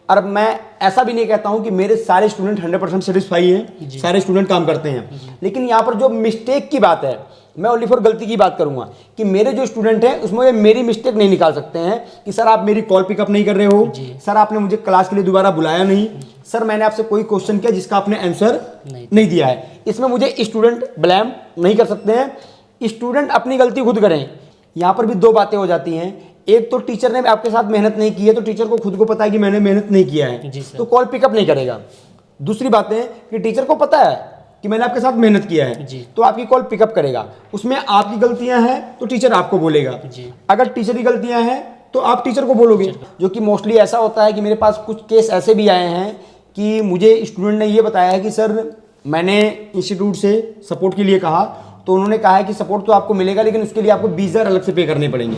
और मैं ऐसा भी नहीं कहता हूं कि मेरे सारे स्टूडेंट 100% सेटिस्फाई हैं, सारे स्टूडेंट काम करते हैं, लेकिन यहाँ पर जो मिस्टेक की बात है, मैं ओनली फॉर गलती की बात करूंगा कि मेरे जो स्टूडेंट हैं उसमें मेरी मिस्टेक नहीं निकाल सकते हैं कि सर आप मेरी कॉल पिकअप नहीं कर रहे हो, सर आपने मुझे क्लास के लिए दोबारा बुलाया नहीं, सर मैंने आपसे कोई क्वेश्चन किया जिसका आपने आंसर नहीं दिया है। इसमें मुझे स्टूडेंट ब्लेम नहीं कर सकते हैं, स्टूडेंट अपनी गलती खुद करें। यहाँ पर भी दो बातें हो जाती हैं, एक तो टीचर ने आपके साथ मेहनत नहीं की है तो टीचर को खुद को पता है कि मैंने मेहनत नहीं किया है तो कॉल पिकअप नहीं करेगा। दूसरी बात है कि टीचर को पता है कि मैंने आपके साथ मेहनत किया है तो आपकी कॉल पिकअप करेगा। उसमें आपकी गलतियां हैं तो टीचर आपको बोलेगा, अगर टीचर की गलतियां हैं तो आप टीचर को बोलोगे। जो कि मोस्टली ऐसा होता है कि मेरे पास कुछ केस ऐसे भी आए हैं कि मुझे स्टूडेंट ने ये बताया है कि सर मैंने इंस्टीट्यूट से सपोर्ट के लिए कहा तो उन्होंने कहा है कि सपोर्ट तो आपको मिलेगा लेकिन उसके लिए आपको 20,000 अलग से पे करने पड़ेंगे।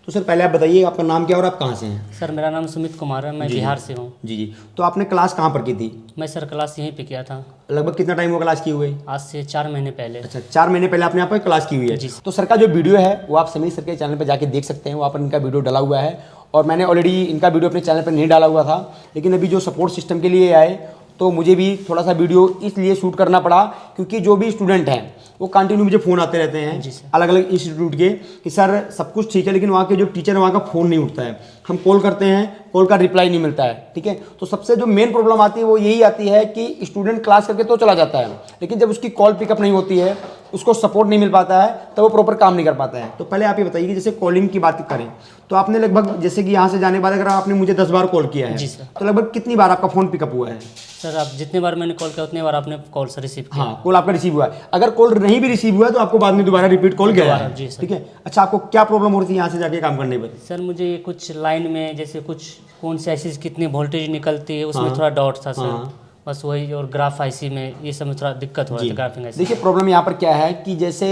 तो सर पहले आप बताइए आपका नाम क्या और आप कहाँ से हैं? सर मेरा नाम सुमित कुमार है, मैं बिहार से हूँ। जी। तो आपने क्लास कहाँ पर की थी? मैं सर क्लास यहीं पे किया था। लगभग कितना टाइम हुआ क्लास की हुए? आज से 4 महीने पहले। अच्छा, 4 महीने पहले आपने यहाँ पर क्लास की हुई है। तो सर का जो वीडियो है वो आप समीर सर के चैनल पर जाके देख सकते हैं, वहाँ पर इनका वीडियो डाला हुआ है और मैंने ऑलरेडी इनका वीडियो अपने चैनल पर नहीं डाला हुआ था, लेकिन अभी जो सपोर्ट सिस्टम के लिए आए तो मुझे भी थोड़ा सा वीडियो इसलिए शूट करना पड़ा क्योंकि जो भी स्टूडेंट हैं वो कंटिन्यू मुझे फ़ोन आते रहते हैं अलग अलग इंस्टीट्यूट के कि सर सब कुछ ठीक है लेकिन वहाँ के जो टीचर है वहाँ का फ़ोन नहीं उठता है, हम कॉल करते हैं कॉल का रिप्लाई नहीं मिलता है। ठीक है, तो सबसे जो मेन प्रॉब्लम आती है वो यही आती है कि स्टूडेंट क्लास करके तो चला जाता है लेकिन जब उसकी कॉल पिकअप नहीं होती है, उसको सपोर्ट नहीं मिल पाता है, तो वो प्रॉपर काम नहीं कर पाता है। तो पहले आप ये बताइए कि जैसे कॉलिंग की बात करें तो आपने लगभग जैसे कि यहाँ से जाने के बाद अगर आपने मुझे 10 बार कॉल किया है तो लगभग कितनी बार आपका फ़ोन पिकअप हुआ है? सर आप जितने बार मैंने कॉल किया उतने बार आपने कॉल से रिसीव किया। हाँ, कॉल आपका रिसीव हुआ है। अगर कॉल नहीं भी रिसीव हुआ है तो आपको बाद में दोबारा रिपीट कॉल गया है। ठीक है, अच्छा आपको क्या प्रॉब्लम हो रही थी यहाँ से जाके काम करने पर? सर मुझे कुछ लाइन में जैसे कुछ कौन से ऐसी कितनी वोल्टेज निकलती है उसमें थोड़ा डाउट था सर, बस वही, और ग्राफ आईसी में ये सब में थोड़ा दिक्कत हो रहा था ग्राफिंग आईसी। देखिए प्रॉब्लम यहाँ पर क्या है कि जैसे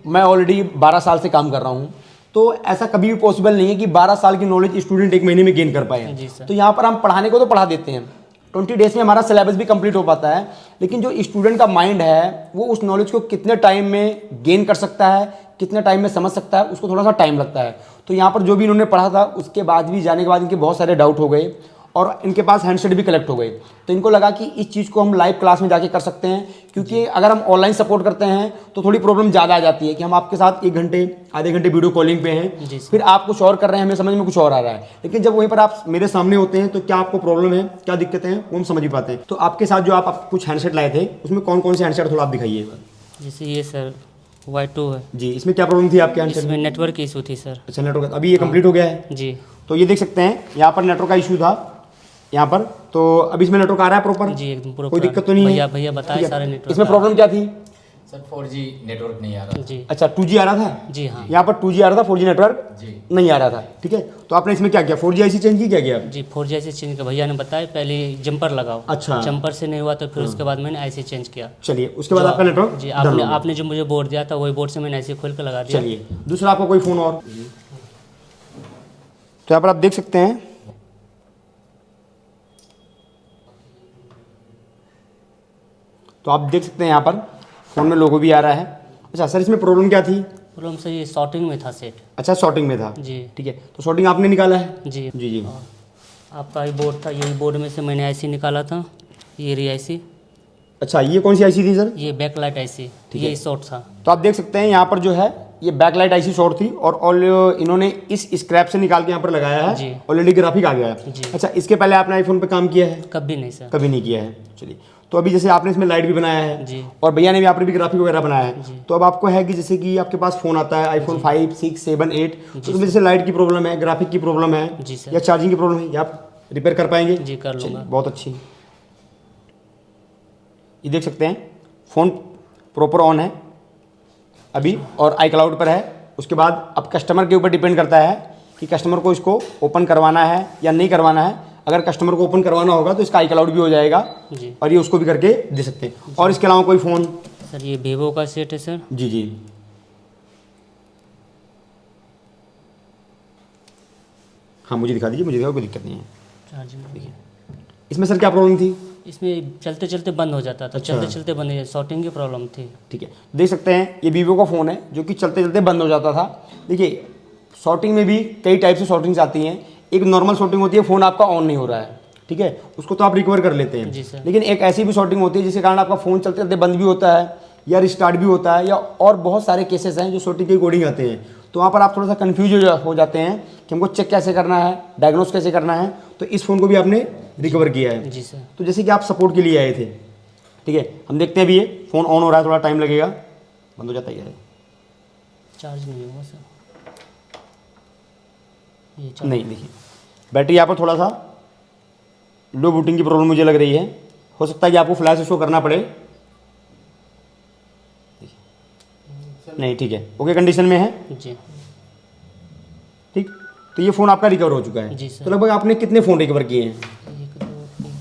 मैं ऑलरेडी 12 साल से काम कर रहा हूँ तो ऐसा कभी भी पॉसिबल नहीं है कि 12 साल की नॉलेज स्टूडेंट एक महीने में गेन कर पाए। तो यहाँ पर हम पढ़ाने को तो पढ़ा देते हैं, 20 डेज में हमारा सिलेबस भी कंप्लीट हो पाता है, लेकिन जो स्टूडेंट का माइंड है वो उस नॉलेज को कितने टाइम में गेन कर सकता है, कितने टाइम में समझ सकता है, उसको थोड़ा सा टाइम लगता है। तो यहाँ पर जो भी इन्होंने पढ़ा था उसके बाद भी जाने के बाद इनके बहुत सारे डाउट हो गए और इनके पास हैंडसेट भी कलेक्ट हो गए। तो इनको लगा कि इस चीज़ को हम लाइव क्लास में जाके कर सकते हैं क्योंकि अगर हम ऑनलाइन सपोर्ट करते हैं तो थोड़ी प्रॉब्लम ज़्यादा आ जाती है कि हम आपके साथ 1 घंटे आधे घंटे वीडियो कॉलिंग पे हैं, फिर आप कुछ और कर रहे हैं, हमें समझ में कुछ और आ रहा है, लेकिन जब वहीं पर आप मेरे सामने होते हैं तो क्या आपको प्रॉब्लम है, क्या दिक्कतें हैं, वो हम समझ ही पाते हैं। तो आपके साथ जो आप कुछ हैंडसेट लाए थे उसमें कौन कौन से हैंडसेट थोड़ा आप दिखाइए। जैसे ये सर Y2 है जी, इसमें क्या प्रॉब्लम थी आपके हैंडसेट में? नेटवर्क इशू थी सर। अच्छा, नेटवर्क अभी ये कंप्लीट हो गया है जी। तो ये देख सकते हैं यहाँ पर नेटवर्क का इशू था यहाँ पर, तो अभी इसमें नेटवर्क आ रहा है प्रॉपर जी, एकदम प्रॉपर, कोई दिक्कत तो नहीं है? भैया बताए सारे नेटवर्क। इसमें प्रॉब्लम क्या थी सर? 4G नेटवर्क नहीं आ रहा जी। अच्छा, 2G आ रहा था? जी हाँ, यहाँ पर 2G आ रहा था, 4G नेटवर्क जी नहीं आ रहा था। ठीक है, तो आपने इसमें क्या किया, 4G आईसी चेंज की क्या किया? जी 4G आईसी चेंज किया, भैया ने बताया पहले जंपर लगाओ। अच्छा, जंपर से नहीं हुआ तो फिर उसके बाद मैंने आईसी चेंज किया। चलिए, उसके बाद आपका नेटवर्क जी, आपने जो मुझे बोर्ड दिया था वही बोर्ड से मैंने आईसी खोल कर लगा दिया। चलिए, दूसरा आपको कोई फ़ोन और, तो यहाँ पर आप देख सकते हैं तो आप देख सकते हैं यहाँ पर फ़ोन में लोगो भी आ रहा है। अच्छा सर, इसमें प्रॉब्लम क्या थी? प्रॉब्लम सर ये शॉर्टिंग में था सेट। अच्छा, शॉर्टिंग में था जी। ठीक है, तो शॉर्टिंग आपने निकाला है? जी जी जी। आपका ही बोर्ड था, यही बोर्ड में से मैंने आईसी निकाला था, ये रही आईसी। अच्छा, ये कौन सी आईसी थी सर? ये बैकलाइट आईसी, ये शॉर्ट था। तो आप देख सकते हैं यहाँ पर जो है ये बैकलाइट आईसी शॉर्ट थी और इन्होंने इस स्क्रैप से निकाल के यहाँ पर लगाया है, ऑलरेडी ग्राफिक आ गया है। अच्छा, इसके पहले आपने आईफोन पे काम किया है? कभी नहीं सर, कभी नहीं किया है। चलिए, तो अभी जैसे आपने इसमें लाइट भी बनाया है जी, और भैया ने भी आपने भी ग्राफिक वगैरह बनाया है, तो अब आपको है कि जैसे कि आपके पास फ़ोन आता है आईफोन 5, 6, 7, 8, तो उसमें जैसे लाइट की प्रॉब्लम है, ग्राफिक की प्रॉब्लम है या चार्जिंग की प्रॉब्लम है, या आप रिपेयर कर पाएंगे? जी कर लूँगा। बहुत अच्छी। ये देख सकते हैं फ़ोन प्रॉपर ऑन है अभी और आई क्लाउड पर है। उसके बाद अब कस्टमर के ऊपर डिपेंड करता है कि कस्टमर को इसको ओपन करवाना है या नहीं करवाना है। अगर कस्टमर को ओपन करवाना होगा तो इसका आई क्लाउड भी हो जाएगा जी, और ये उसको भी करके दे सकते हैं। और इसके अलावा कोई फ़ोन? सर ये वीवो का सेट है सर। जी जी। हाँ, मुझे दिखा दीजिए, कोई दिक्कत नहीं है। चार्जिंग देखिए, इसमें सर क्या प्रॉब्लम थी? इसमें चलते चलते बंद हो जाता था। चलते चलते बंद हो जाता, शॉर्टिंग की प्रॉब्लम थी। ठीक है, देख सकते हैं ये वीवो का फ़ोन है जो कि चलते चलते बंद हो जाता था। देखिए, शॉर्टिंग में भी कई टाइप से शॉर्टिंग्स आती हैं। एक नॉर्मल शॉर्टिंग होती है, फ़ोन आपका ऑन नहीं हो रहा है, ठीक है, उसको तो आप रिकवर कर लेते हैं। जी सर। लेकिन एक ऐसी भी शॉर्टिंग होती है जिसके कारण आपका फ़ोन चलते चलते बंद भी होता है या रिस्टार्ट भी होता है, या और बहुत सारे केसेस हैं जो शॉर्टिंग के अकॉर्डिंग आते हैं। तो वहाँ पर आप थोड़ा सा कन्फ्यूज हो जाते हैं कि हमको चेक कैसे करना है, डायग्नोस कैसे करना है। तो इस फ़ोन को भी आपने रिकवर किया है। जी सर। तो जैसे कि आप सपोर्ट के लिए आए थे, ठीक है, हम देखते हैं अभी ये फ़ोन ऑन हो रहा है, थोड़ा टाइम लगेगा, बंद हो जाता है। चार्ज नहीं होगा सर, ये चार्ज नहीं, देखिए बैटरी यहाँ पर थोड़ा सा लो बूटिंग की प्रॉब्लम मुझे लग रही है। हो सकता है कि आपको फ्लैश शो करना पड़े। नहीं, ठीक है, ओके कंडीशन में है। जी। ठीक, तो ये फ़ोन आपका रिकवर हो चुका है। जी सर। तो लगभग आपने कितने फ़ोन रिकवर किए हैं? 1 2 3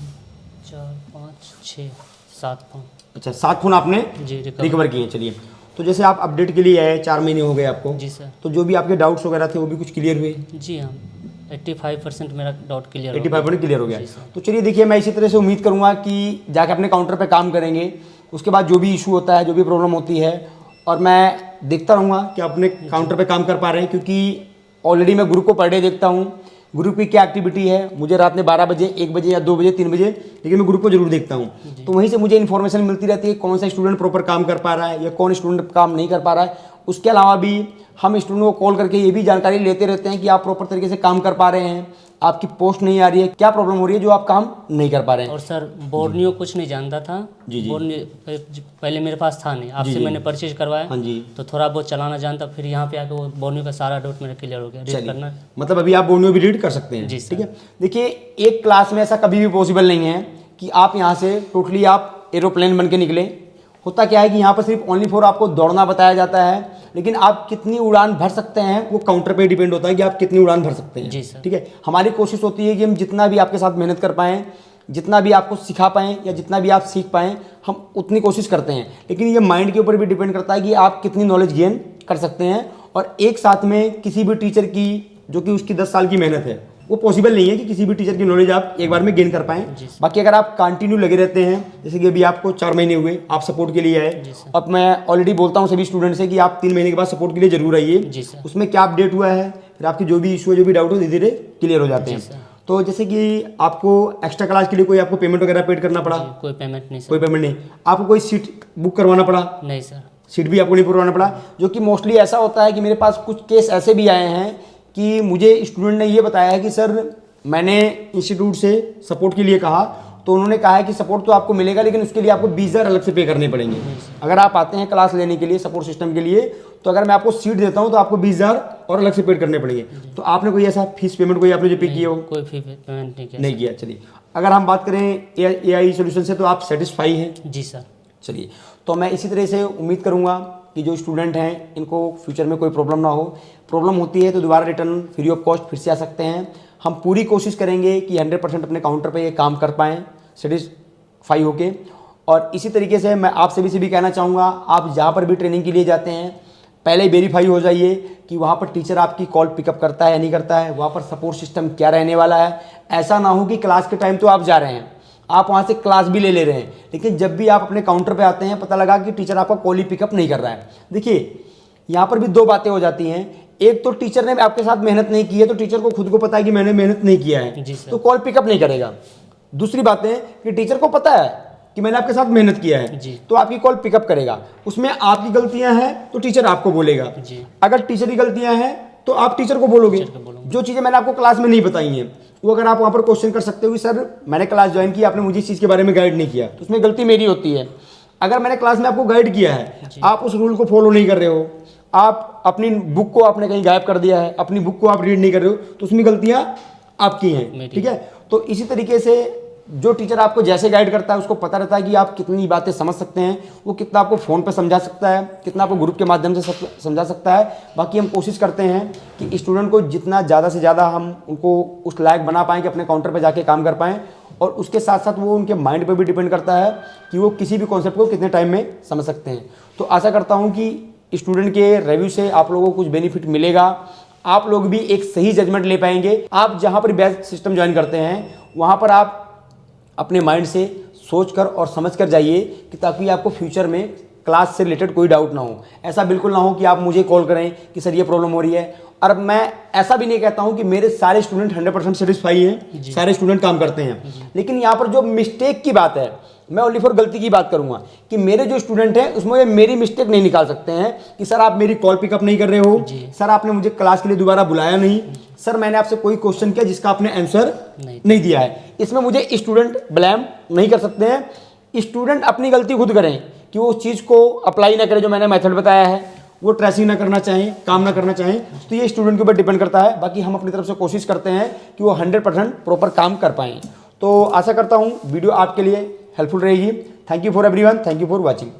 4 5 6 7 फ़ोन। अच्छा, 7 फ़ोन आपने जी रिकवर किए हैं। चलिए, तो जैसे आप अपडेट के लिए आए, 4 महीने हो गए आपको, जी सर। तो जो भी आपके डाउट्स वगैरह थे वो भी कुछ क्लियर हुए? जी हाँ, 85% मेरा डाउट क्लियर 85% क्लियर हो गया। जी सर। तो चलिए देखिए, मैं इसी तरह से उम्मीद करूंगा कि जाके अपने काउंटर पे काम करेंगे, उसके बाद जो भी इशू होता है, जो भी प्रॉब्लम होती है, और मैं देखता रहूँगा कि अपने काउंटर पे काम कर पा रहे हैं, क्योंकि ऑलरेडी मैं ग्रुप को पर डे देखता हूँ, ग्रुप की क्या एक्टिविटी है। मुझे रात में 12 बजे, 1 बजे या 2 बजे, 3 बजे, लेकिन मैं ग्रुप को जरूर देखता हूँ। तो वहीं से मुझे इन्फॉर्मेशन मिलती रहती है कौन सा स्टूडेंट प्रॉपर काम कर पा रहा है या कौन स्टूडेंट काम नहीं कर पा रहा है। उसके अलावा भी हम स्टूडेंट को कॉल करके ये भी जानकारी लेते रहते हैं कि आप प्रॉपर तरीके से काम कर पा रहे हैं, आपकी पोस्ट नहीं आ रही है, क्या प्रॉब्लम हो रही है जो आप काम नहीं कर पा रहे हैं। और सर बोर्नियो कुछ नहीं जानता था। जी, जी। बोर्नियो पहले मेरे पास था नहीं, आपसे मैंने परचेज करवाया। हाँ जी। तो थोड़ा बहुत चलाना जानता, फिर यहाँ पे आके वो बोर्नियो का सारा डाउट मेरा क्लियर हो गया। रीड चलिए, करना। मतलब अभी आप बोर्नियो भी रीड कर सकते हैं। जी सर। ठीक है, देखिए एक क्लास में ऐसा कभी भी पॉसिबल नहीं है कि आप यहाँ से टोटली आप एरोप्लेन बन के निकले। होता क्या है कि यहाँ पर सिर्फ ओनली फॉर आपको दौड़ना बताया जाता है, लेकिन आप कितनी उड़ान भर सकते हैं वो काउंटर पे डिपेंड होता है कि आप कितनी उड़ान भर सकते हैं। जी सर। ठीक है, हमारी कोशिश होती है कि हम जितना भी आपके साथ मेहनत कर पाएँ, जितना भी आपको सिखा पाएँ या जितना भी आप सीख पाएँ, हम उतनी कोशिश करते हैं। लेकिन ये माइंड के ऊपर भी डिपेंड करता है कि आप कितनी नॉलेज गेन कर सकते हैं। और एक साथ में किसी भी टीचर की, जो कि उसकी 10 साल की मेहनत है, वो पॉसिबल नहीं है कि किसी भी टीचर की नॉलेज आप एक बार में गेन कर पाएँ। बाकी अगर आप कंटिन्यू लगे रहते हैं, जैसे कि अभी आपको 4 महीने हुए, आप सपोर्ट के लिए आए। अब मैं ऑलरेडी बोलता हूँ सभी स्टूडेंट से कि आप 3 महीने के बाद सपोर्ट के लिए जरूर आइए। जी सर। उसमें क्या अपडेट हुआ है, फिर आपकी जो भी इशू है, जो भी डाउट हो, धीरे धीरे क्लियर हो जाते हैं। तो जैसे कि आपको एक्स्ट्रा क्लास के लिए कोई आपको पेमेंट वगैरह पेड करना पड़ा? कोई पेमेंट नहीं सर। कोई पेमेंट नहीं। आपको कोई सीट बुक करवाना पड़ा? नहीं सर। सीट भी आपको नहीं करवाना पड़ा। जो कि मोस्टली ऐसा होता है कि मेरे पास कुछ केस ऐसे भी आए हैं कि मुझे स्टूडेंट ने ये बताया है कि सर मैंने इंस्टीट्यूट से सपोर्ट के लिए कहा, तो उन्होंने कहा है कि सपोर्ट तो आपको मिलेगा, लेकिन उसके लिए आपको 20,000 अलग से पे करने पड़ेंगे। अगर आप आते हैं क्लास लेने के लिए सपोर्ट सिस्टम के लिए, तो अगर मैं आपको सीट देता हूं तो आपको 20,000 और अलग से पे करने पड़ेंगे। तो आपने कोई ऐसा फीस पेमेंट कोई आपने जो पे किया हो? कोई फी पेमेंट नहीं किया। नहीं किया। चलिए, अगर हम बात करें AI सोल्यूशन से, तो आप सेटिस्फाई हैं? जी सर। चलिए, तो मैं इसी तरह से उम्मीद करूंगा कि जो स्टूडेंट हैं इनको फ्यूचर में कोई प्रॉब्लम ना हो। प्रॉब्लम होती है तो दोबारा रिटर्न फ्री ऑफ कॉस्ट फिर से आ सकते हैं। हम पूरी कोशिश करेंगे कि 100% अपने काउंटर पे ये काम कर पाएँ सेटिस्फाई होके। और इसी तरीके से मैं आप सभी से भी कहना चाहूँगा, आप जहाँ पर भी ट्रेनिंग के लिए जाते हैं, पहले वेरीफाई हो जाइए कि वहाँ पर टीचर आपकी कॉल पिकअप करता है या नहीं करता है, वहाँ पर सपोर्ट सिस्टम क्या रहने वाला है। ऐसा ना हो कि क्लास के टाइम तो आप जा रहे हैं, आप वहाँ से क्लास भी ले रहे हैं, लेकिन जब भी आप अपने काउंटर पे आते हैं पता लगा कि टीचर आपका कॉल ही पिकअप नहीं कर रहा है। देखिए, यहाँ पर भी 2 बातें हो जाती हैं। एक तो टीचर ने आपके साथ मेहनत नहीं की है, तो टीचर को खुद को पता है कि मैंने मेहनत नहीं किया है, तो कॉल पिकअप नहीं करेगा। दूसरी बात है कि टीचर को पता है कि मैंने आपके साथ मेहनत किया है, तो आपकी कॉल पिकअप करेगा। उसमें आपकी गलतियां हैं तो टीचर आपको बोलेगा, अगर टीचर की गलतियां हैं तो आप टीचर को बोलोगे। जो चीज़ें मैंने आपको क्लास में नहीं बताई हैं, वो अगर आप वहाँ पर क्वेश्चन कर सकते हो कि सर मैंने क्लास ज्वाइन की, आपने मुझे इस चीज़ के बारे में गाइड नहीं किया, तो उसमें गलती मेरी होती है। अगर मैंने क्लास में आपको गाइड किया है, आप उस रूल को फॉलो नहीं कर रहे हो, आप अपनी बुक को आपने कहीं गायब कर दिया है, अपनी बुक को आप रीड नहीं कर रहे हो, तो उसमें गलतियां आपकी हैं। ठीक है, तो इसी तरीके से जो टीचर आपको जैसे गाइड करता है उसको पता रहता है कि आप कितनी बातें समझ सकते हैं, वो कितना आपको फ़ोन पे समझा सकता है, कितना आपको ग्रुप के माध्यम से समझा सकता है। बाकी हम कोशिश करते हैं कि स्टूडेंट को जितना ज़्यादा से ज़्यादा हम उनको उस लायक बना पाएँ कि अपने काउंटर पर जाके काम कर पाएँ। और उसके साथ साथ वो उनके माइंड पर भी डिपेंड करता है कि वो किसी भी कॉन्सेप्ट को कितने टाइम में समझ सकते हैं। तो आशा करता हूँ कि स्टूडेंट के रिव्यू से आप लोगों को कुछ बेनिफिट मिलेगा, आप लोग भी एक सही जजमेंट ले पाएंगे। आप जहाँ पर बैच सिस्टम ज्वाइन करते हैं वहाँ पर आप अपने माइंड से सोच कर और समझ कर जाइए कि ताकि आपको फ्यूचर में क्लास से रिलेटेड कोई डाउट ना हो। ऐसा बिल्कुल ना हो कि आप मुझे कॉल करें कि सर ये प्रॉब्लम हो रही है और मैं ऐसा भी नहीं कहता हूं कि मेरे सारे स्टूडेंट 100% सेटिस्फाई हैं, सारे स्टूडेंट काम करते हैं, लेकिन यहाँ पर जो मिस्टेक की बात है, मैं ओनली फॉर गलती की बात करूंगा कि मेरे जो स्टूडेंट हैं उसमें मेरी मिस्टेक नहीं निकाल सकते हैं कि सर आप मेरी कॉल पिकअप नहीं कर रहे हो, सर आपने मुझे क्लास के लिए दोबारा बुलाया नहीं, सर मैंने आपसे कोई क्वेश्चन किया जिसका आपने आंसर नहीं दिया है। इसमें मुझे स्टूडेंट ब्लेम नहीं कर सकते हैं। स्टूडेंट अपनी गलती खुद करें कि वो उस चीज़ को अप्लाई ना करें जो मैंने मेथड बताया है, वो ट्रेसिंग ना करना चाहें, काम ना करना चाहें, तो ये स्टूडेंट के ऊपर डिपेंड करता है। बाकी हम अपनी तरफ से कोशिश करते हैं कि वो 100% प्रॉपर काम कर पाएँ। तो आशा करता हूँ वीडियो आपके लिए हेल्पफुल रहेगी। Thank you for everyone, thank you for watching.